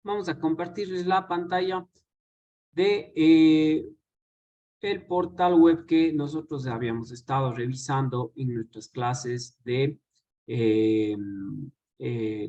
vamos a compartirles la pantalla de el portal web que nosotros habíamos estado revisando en nuestras clases de eh,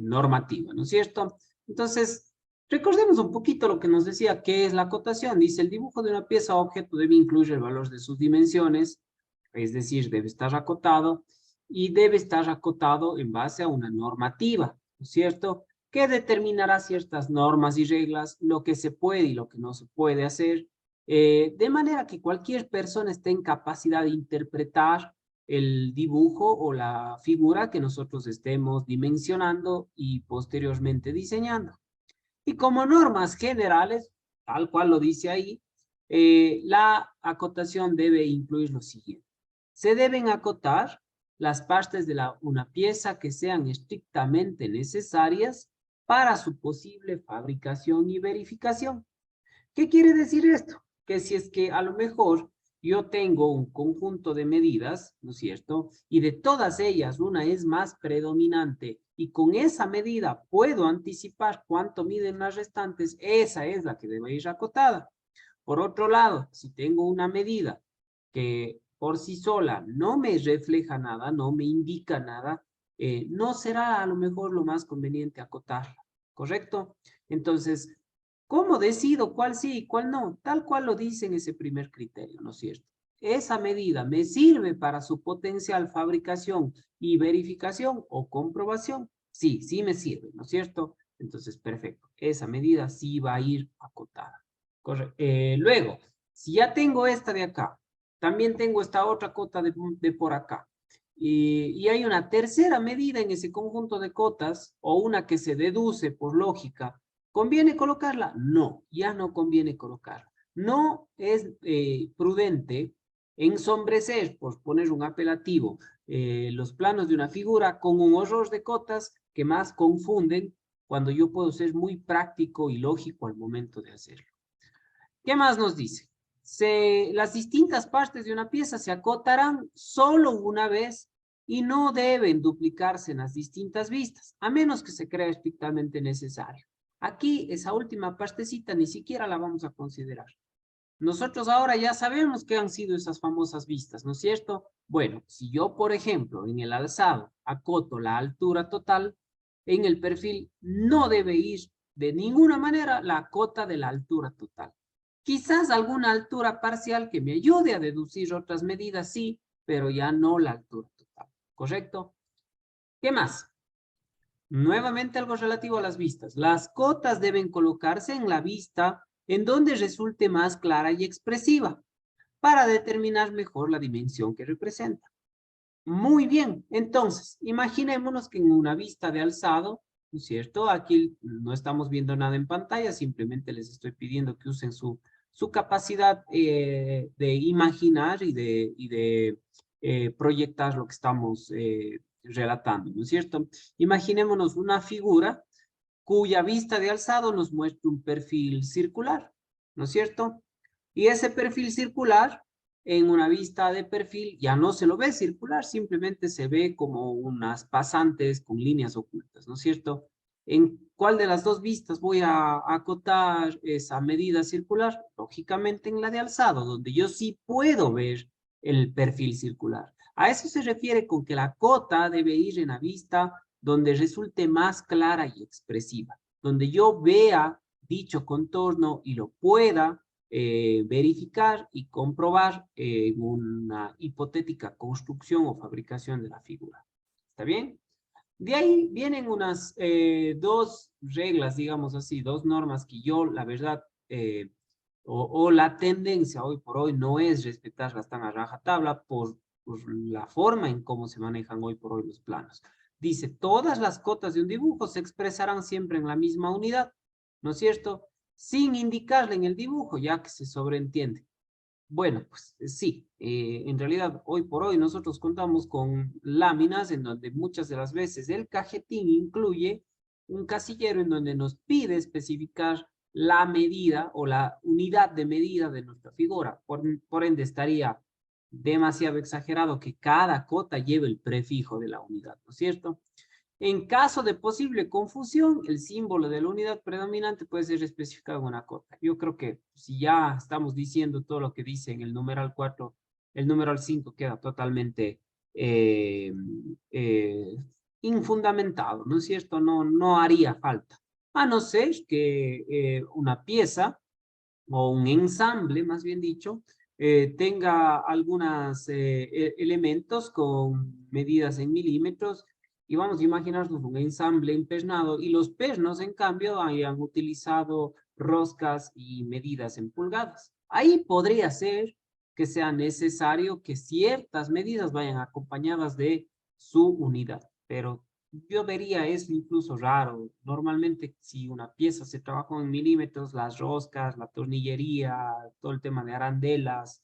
normativa, ¿no es cierto? Entonces, recordemos un poquito lo que nos decía, ¿qué es la acotación? Dice, el dibujo de una pieza o objeto debe incluir el valor de sus dimensiones, es decir, debe estar acotado, y debe estar acotado en base a una normativa, ¿no es cierto? Que determinará ciertas normas y reglas, lo que se puede y lo que no se puede hacer, de manera que cualquier persona esté en capacidad de interpretar el dibujo o la figura que nosotros estemos dimensionando y posteriormente diseñando. Y como normas generales, tal cual lo dice ahí, la acotación debe incluir lo siguiente. Se deben acotar las partes de una pieza que sean estrictamente necesarias para su posible fabricación y verificación. ¿Qué quiere decir esto? Que si es que a lo mejor yo tengo un conjunto de medidas, ¿no es cierto? Y de todas ellas una es más predominante y con esa medida puedo anticipar cuánto miden las restantes, esa es la que debe ir acotada. Por otro lado, si tengo una medida que por sí sola no me refleja nada, no me indica nada, no será a lo mejor lo más conveniente acotarla, ¿correcto? Entonces, ¿cómo decido cuál sí y cuál no? Tal cual lo dice en ese primer criterio, ¿no es cierto? Esa medida me sirve para su potencial fabricación y verificación o comprobación. Sí, sí me sirve, ¿no es cierto? Entonces, perfecto. Esa medida sí va a ir acotada. Correcto. Luego, si ya tengo esta de acá, también tengo esta otra cota de por acá. Y hay una tercera medida en ese conjunto de cotas, o una que se deduce por lógica. ¿Conviene colocarla? No, ya no conviene colocarla. No es prudente ensombrecer, por poner un apelativo, los planos de una figura con un horror de cotas que más confunden cuando yo puedo ser muy práctico y lógico al momento de hacerlo. ¿Qué más nos dice? Las distintas partes de una pieza se acotarán solo una vez y no deben duplicarse en las distintas vistas, a menos que se crea estrictamente necesario. Aquí, esa última partecita ni siquiera la vamos a considerar. Nosotros ahora ya sabemos qué han sido esas famosas vistas, ¿no es cierto? Bueno, si yo, por ejemplo, en el alzado acoto la altura total, en el perfil no debe ir de ninguna manera la cota de la altura total. Quizás alguna altura parcial que me ayude a deducir otras medidas, sí, pero ya no la altura total, ¿correcto? ¿Qué más? Nuevamente algo relativo a las vistas. Las cotas deben colocarse en la vista en donde resulte más clara y expresiva para determinar mejor la dimensión que representa. Muy bien, entonces, imaginémonos que en una vista de alzado, ¿no es cierto? Aquí no estamos viendo nada en pantalla, simplemente les estoy pidiendo que usen su capacidad de imaginar y de proyectar lo que estamos relatando, ¿no es cierto? Imaginémonos una figura cuya vista de alzado nos muestra un perfil circular, ¿no es cierto? Y ese perfil circular, en una vista de perfil, ya no se lo ve circular, simplemente se ve como unas pasantes con líneas ocultas, ¿no es cierto? ¿En cuál de las dos vistas voy a acotar esa medida circular? Lógicamente en la de alzado, donde yo sí puedo ver el perfil circular. A eso se refiere con que la cota debe ir en la vista donde resulte más clara y expresiva, donde yo vea dicho contorno y lo pueda verificar y comprobar en una hipotética construcción o fabricación de la figura. ¿Está bien? De ahí vienen unas dos reglas, digamos así, dos normas que yo, la verdad, o la tendencia hoy por hoy no es respetarlas tan a rajatabla por la forma en cómo se manejan hoy por hoy los planos. Dice, todas las cotas de un dibujo se expresarán siempre en la misma unidad, ¿no es cierto? Sin indicarle en el dibujo, ya que se sobreentiende. Bueno, pues sí, en realidad hoy por hoy nosotros contamos con láminas en donde muchas de las veces el cajetín incluye un casillero en donde nos pide especificar la medida o la unidad de medida de nuestra figura. Por ende estaría demasiado exagerado que cada cota lleve el prefijo de la unidad, ¿no es cierto? En caso de posible confusión, el símbolo de la unidad predominante puede ser especificado en una cota. Yo creo que si ya estamos diciendo todo lo que dice en el numeral 4, el numeral 5 queda totalmente eh, eh, infundamentado, ¿no es cierto? No haría falta. A no ser que una pieza o un ensamble, más bien dicho, tenga algunos elementos con medidas en milímetros y vamos a imaginarnos un ensamble empernado y los pernos, en cambio, hayan utilizado roscas y medidas en pulgadas. Ahí podría ser que sea necesario que ciertas medidas vayan acompañadas de su unidad, pero yo vería eso incluso raro. Normalmente, si una pieza se trabaja en milímetros, las roscas, la tornillería, todo el tema de arandelas,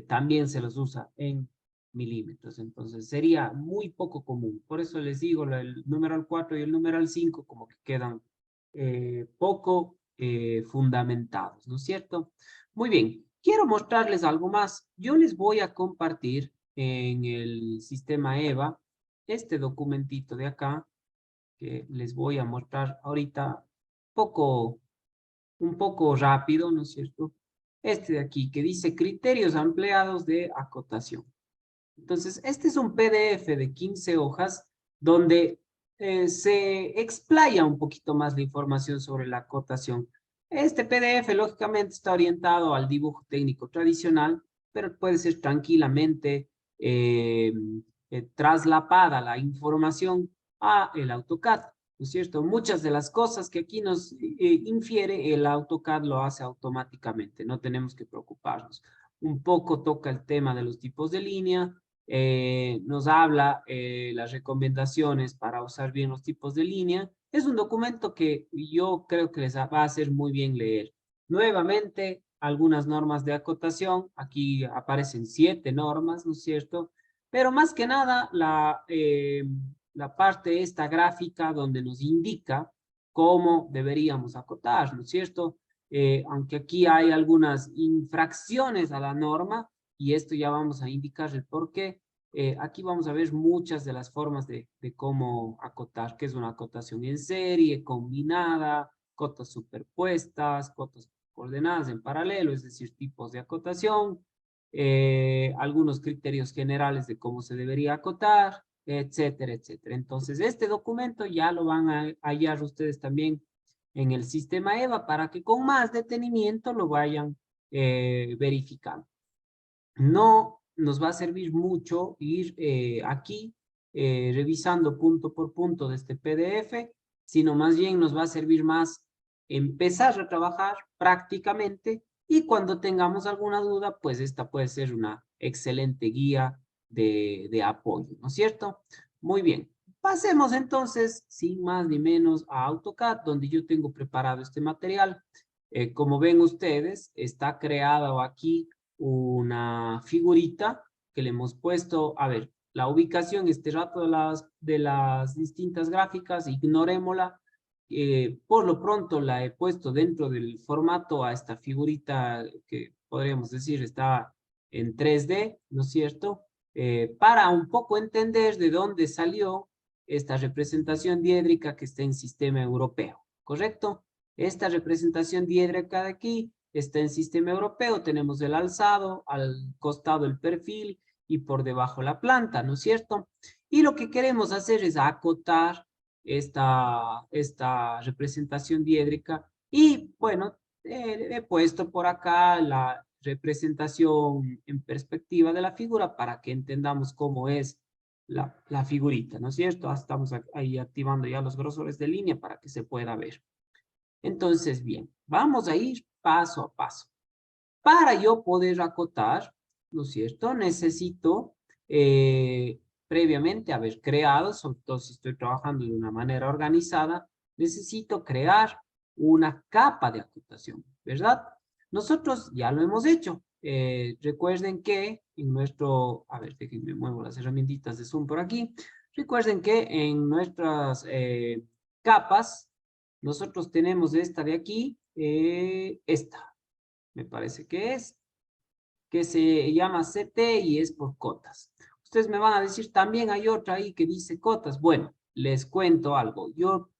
también se los usa en milímetros. Entonces, sería muy poco común. Por eso les digo, el numeral 4 y el numeral 5 como que quedan poco fundamentados, ¿no es cierto? Muy bien, quiero mostrarles algo más. Yo les voy a compartir en el sistema EVA este documentito de acá, que les voy a mostrar ahorita un poco rápido, ¿no es cierto? Este de aquí, que dice criterios ampliados de acotación. Entonces, este es un PDF de 15 hojas donde se explaya un poquito más la información sobre la acotación. Este PDF, lógicamente, está orientado al dibujo técnico tradicional, pero puede ser tranquilamente eh, traslapada la información a el AutoCAD, ¿no es cierto? Muchas de las cosas que aquí nos infiere, el AutoCAD lo hace automáticamente, no tenemos que preocuparnos. Un poco toca el tema de los tipos de línea, nos habla las recomendaciones para usar bien los tipos de línea. Es un documento que yo creo que les va a hacer muy bien leer. Nuevamente, algunas normas de acotación. Aquí aparecen 7 normas, ¿no es cierto? Pero más que nada, la parte esta gráfica donde nos indica cómo deberíamos acotar, ¿no es cierto? Aunque aquí hay algunas infracciones a la norma, y esto ya vamos a indicar el por qué. Aquí vamos a ver muchas de las formas de cómo acotar, que es una acotación en serie, combinada, cotas superpuestas, cotas ordenadas en paralelo, es decir, tipos de acotación, algunos criterios generales de cómo se debería acotar, etcétera, etcétera. Entonces, este documento ya lo van a hallar ustedes también en el sistema EVA para que con más detenimiento lo vayan verificando. No nos va a servir mucho ir aquí revisando punto por punto de este PDF, sino más bien nos va a servir más empezar a trabajar prácticamente y cuando tengamos alguna duda, pues esta puede ser una excelente guía de apoyo, ¿no es cierto? Muy bien. Pasemos entonces, sin más ni menos, a AutoCAD, donde yo tengo preparado este material. Como ven ustedes, está creado aquí una figurita que le hemos puesto, a ver, la ubicación este rato de las distintas gráficas, ignorémosla. Por lo pronto la he puesto dentro del formato a esta figurita que podríamos decir está en 3D, ¿no es cierto? Para un poco entender de dónde salió esta representación diédrica que está en sistema europeo, ¿correcto? Esta representación diédrica de aquí está en sistema europeo, tenemos el alzado, al costado el perfil y por debajo la planta, ¿no es cierto? Y lo que queremos hacer es acotar esta representación diédrica y bueno, he puesto por acá la representación en perspectiva de la figura para que entendamos cómo es la figurita, ¿no es cierto? Estamos ahí activando ya los grosores de línea para que se pueda ver. Entonces, bien, vamos a ir paso a paso. Para yo poder acotar, ¿no es cierto? Necesito previamente haber creado, sobre todo si estoy trabajando de una manera organizada, necesito crear una capa de acotación, ¿verdad? Nosotros ya lo hemos hecho. Recuerden que en nuestro, a ver, déjenme muevo las herramientitas de Zoom por aquí. Recuerden que en nuestras capas, nosotros tenemos esta de aquí, esta, me parece que se llama CT y es por cotas. Ustedes me van a decir, también hay otra ahí que dice cotas. Bueno, les cuento algo. Yo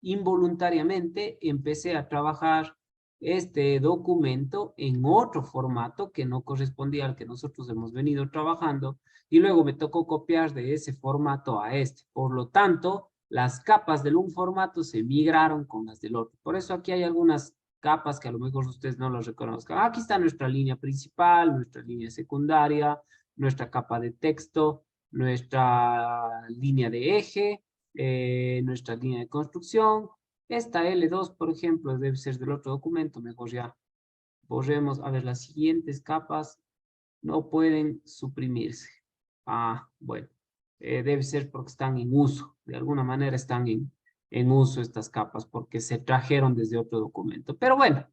involuntariamente empecé a trabajar este documento en otro formato que no correspondía al que nosotros hemos venido trabajando y luego me tocó copiar de ese formato a este. Por lo tanto, las capas del un formato se migraron con las del otro. Por eso aquí hay algunas capas que a lo mejor ustedes no las reconozcan. Aquí está nuestra línea principal, nuestra línea secundaria, nuestra capa de texto, nuestra línea de eje, nuestra línea de construcción. Esta L2, por ejemplo, debe ser del otro documento. Mejor ya borremos. A ver, las siguientes capas no pueden suprimirse. Bueno, debe ser porque están en uso. De alguna manera están en uso estas capas porque se trajeron desde otro documento. Pero bueno,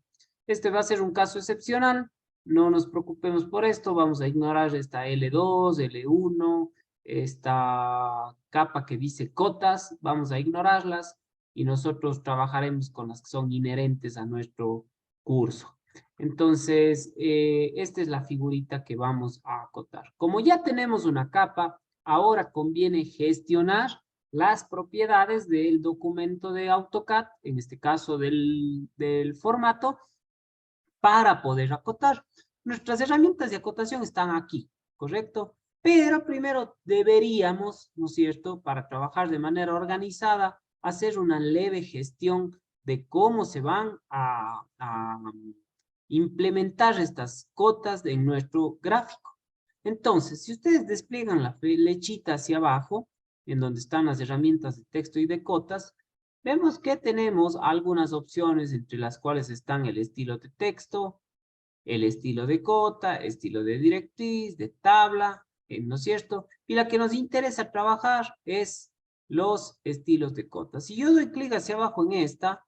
este va a ser un caso excepcional. No nos preocupemos por esto. Vamos a ignorar esta L2, L1, esta capa que dice cotas. Vamos a ignorarlas y nosotros trabajaremos con las que son inherentes a nuestro curso. Entonces, esta es la figurita que vamos a acotar. Como ya tenemos una capa, ahora conviene gestionar las propiedades del documento de AutoCAD, en este caso del formato, para poder acotar. Nuestras herramientas de acotación están aquí, ¿correcto? Pero primero deberíamos, ¿no es cierto?, para trabajar de manera organizada, hacer una leve gestión de cómo se van a implementar estas cotas en nuestro gráfico. Entonces, si ustedes despliegan la flechita hacia abajo, en donde están las herramientas de texto y de cotas, vemos que tenemos algunas opciones entre las cuales están el estilo de texto, el estilo de cota, estilo de directriz, de tabla, ¿no es cierto? Y la que nos interesa trabajar es los estilos de cota. Si yo doy clic hacia abajo en esta,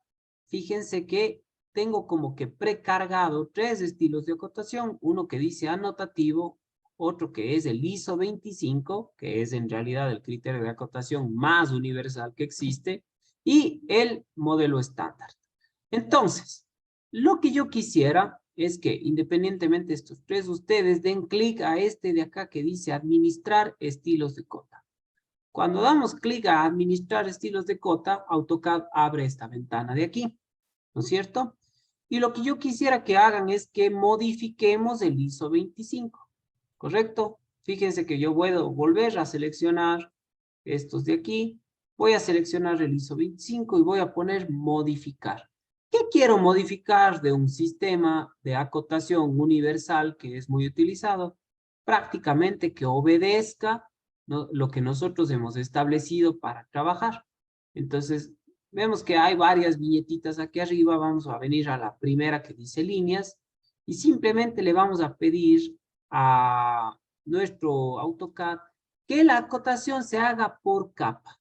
fíjense que tengo como que precargado 3 estilos de acotación, uno que dice anotativo, otro que es el ISO 25, que es en realidad el criterio de acotación más universal que existe, y el modelo estándar. Entonces, lo que yo quisiera es que independientemente de estos 3, ustedes den clic a este de acá que dice administrar estilos de cota. Cuando damos clic a administrar estilos de cota, AutoCAD abre esta ventana de aquí, ¿no es cierto? Y lo que yo quisiera que hagan es que modifiquemos el ISO 25, ¿correcto? Fíjense que yo puedo volver a seleccionar estos de aquí, voy a seleccionar el ISO 25 y voy a poner modificar. ¿Qué quiero modificar de un sistema de acotación universal que es muy utilizado? Prácticamente que obedezca, ¿no?, lo que nosotros hemos establecido para trabajar. Entonces, vemos que hay varias viñetitas aquí arriba. Vamos a venir a la primera que dice líneas y simplemente le vamos a pedir a nuestro AutoCAD que la acotación se haga por capa.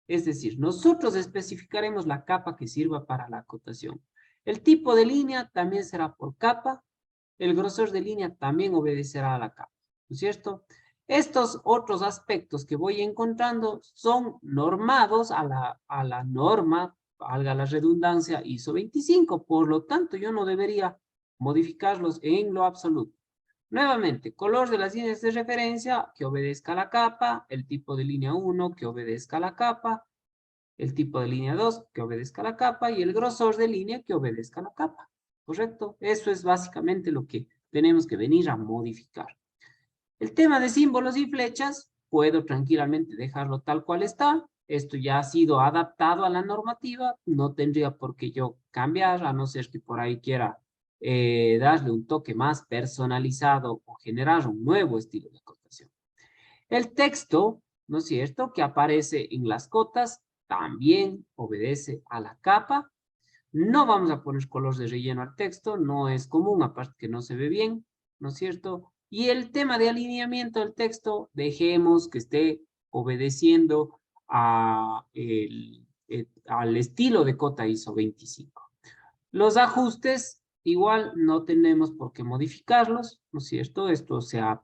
Es decir, nosotros especificaremos la capa que sirva para la acotación. El tipo de línea también será por capa. El grosor de línea también obedecerá a la capa, ¿no es cierto? Estos otros aspectos que voy encontrando son normados a la norma, valga la redundancia, ISO 25. Por lo tanto, yo no debería modificarlos en lo absoluto. Nuevamente, color de las líneas de referencia que obedezca a la capa, el tipo de línea 1 que obedezca a la capa, el tipo de línea 2 que obedezca a la capa y el grosor de línea que obedezca a la capa. ¿Correcto? Eso es básicamente lo que tenemos que venir a modificar. El tema de símbolos y flechas, puedo tranquilamente dejarlo tal cual está. Esto ya ha sido adaptado a la normativa, no tendría por qué yo cambiar, a no ser que por ahí quiera darle un toque más personalizado o generar un nuevo estilo de acotación. El texto, ¿no es cierto?, que aparece en las cotas, también obedece a la capa. No vamos a poner color de relleno al texto, no es común, aparte que no se ve bien, ¿no es cierto? Y el tema de alineamiento del texto, dejemos que esté obedeciendo al estilo de cota ISO 25. Los ajustes, igual no tenemos por qué modificarlos, ¿no es cierto? Esto se ha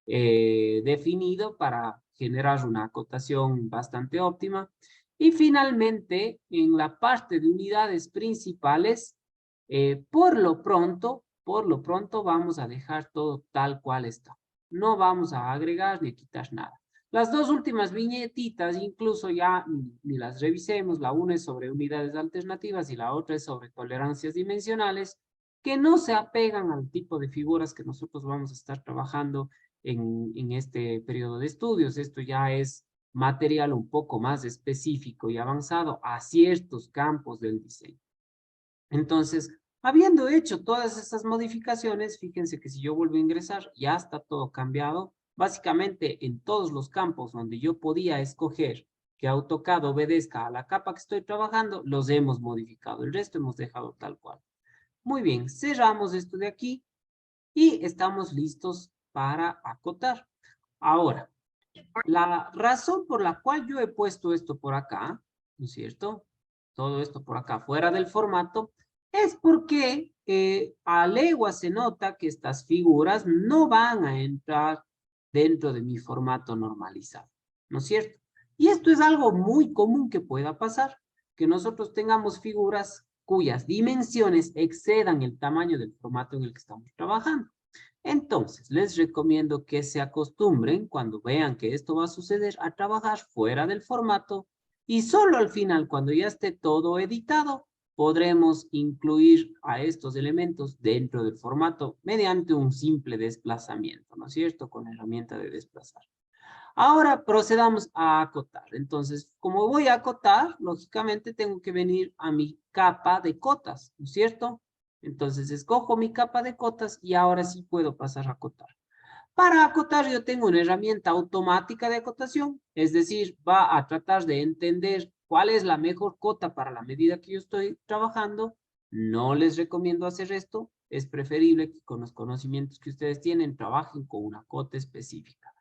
definido para generar una acotación bastante óptima. Y finalmente, en la parte de unidades principales, por lo pronto vamos a dejar todo tal cual está. No vamos a agregar ni a quitar nada. Las dos últimas viñetitas incluso ya ni las revisemos. La una es sobre unidades alternativas y la otra es sobre tolerancias dimensionales, que no se apegan al tipo de figuras que nosotros vamos a estar trabajando en este periodo de estudios. Esto ya es material un poco más específico y avanzado a ciertos campos del diseño. Entonces, habiendo hecho todas estas modificaciones, fíjense que si yo vuelvo a ingresar, ya está todo cambiado. Básicamente, en todos los campos donde yo podía escoger que AutoCAD obedezca a la capa que estoy trabajando, los hemos modificado. El resto hemos dejado tal cual. Muy bien, cerramos esto de aquí y estamos listos para acotar. Ahora, la razón por la cual yo he puesto esto por acá, ¿no es cierto? Todo esto por acá fuera del formato, es porque a legua se nota que estas figuras no van a entrar dentro de mi formato normalizado, ¿no es cierto? Y esto es algo muy común que pueda pasar, que nosotros tengamos figuras cuyas dimensiones excedan el tamaño del formato en el que estamos trabajando. Entonces, les recomiendo que se acostumbren, cuando vean que esto va a suceder, a trabajar fuera del formato y solo al final, cuando ya esté todo editado, podremos incluir a estos elementos dentro del formato mediante un simple desplazamiento, ¿no es cierto? Con la herramienta de desplazar. Ahora procedamos a acotar. Entonces, como voy a acotar, lógicamente tengo que venir a mi capa de cotas, ¿no es cierto? Entonces escojo mi capa de cotas y ahora sí puedo pasar a acotar. Para acotar yo tengo una herramienta automática de acotación, es decir, va a tratar de entender cuál es la mejor cota para la medida que yo estoy trabajando. No les recomiendo hacer esto, es preferible que con los conocimientos que ustedes tienen trabajen con una cota específica.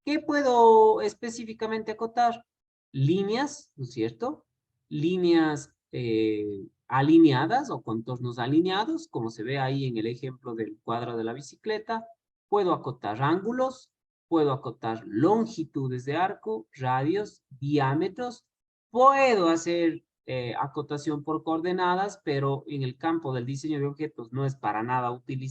¿Qué puedo específicamente acotar? Líneas, ¿no es cierto? Líneas alineadas o contornos alineados, como se ve ahí en el ejemplo del cuadro de la bicicleta. Puedo acotar ángulos, puedo acotar longitudes de arco, radios, diámetros. Puedo hacer acotación por coordenadas, pero en el campo del diseño de objetos no es para nada utilizado.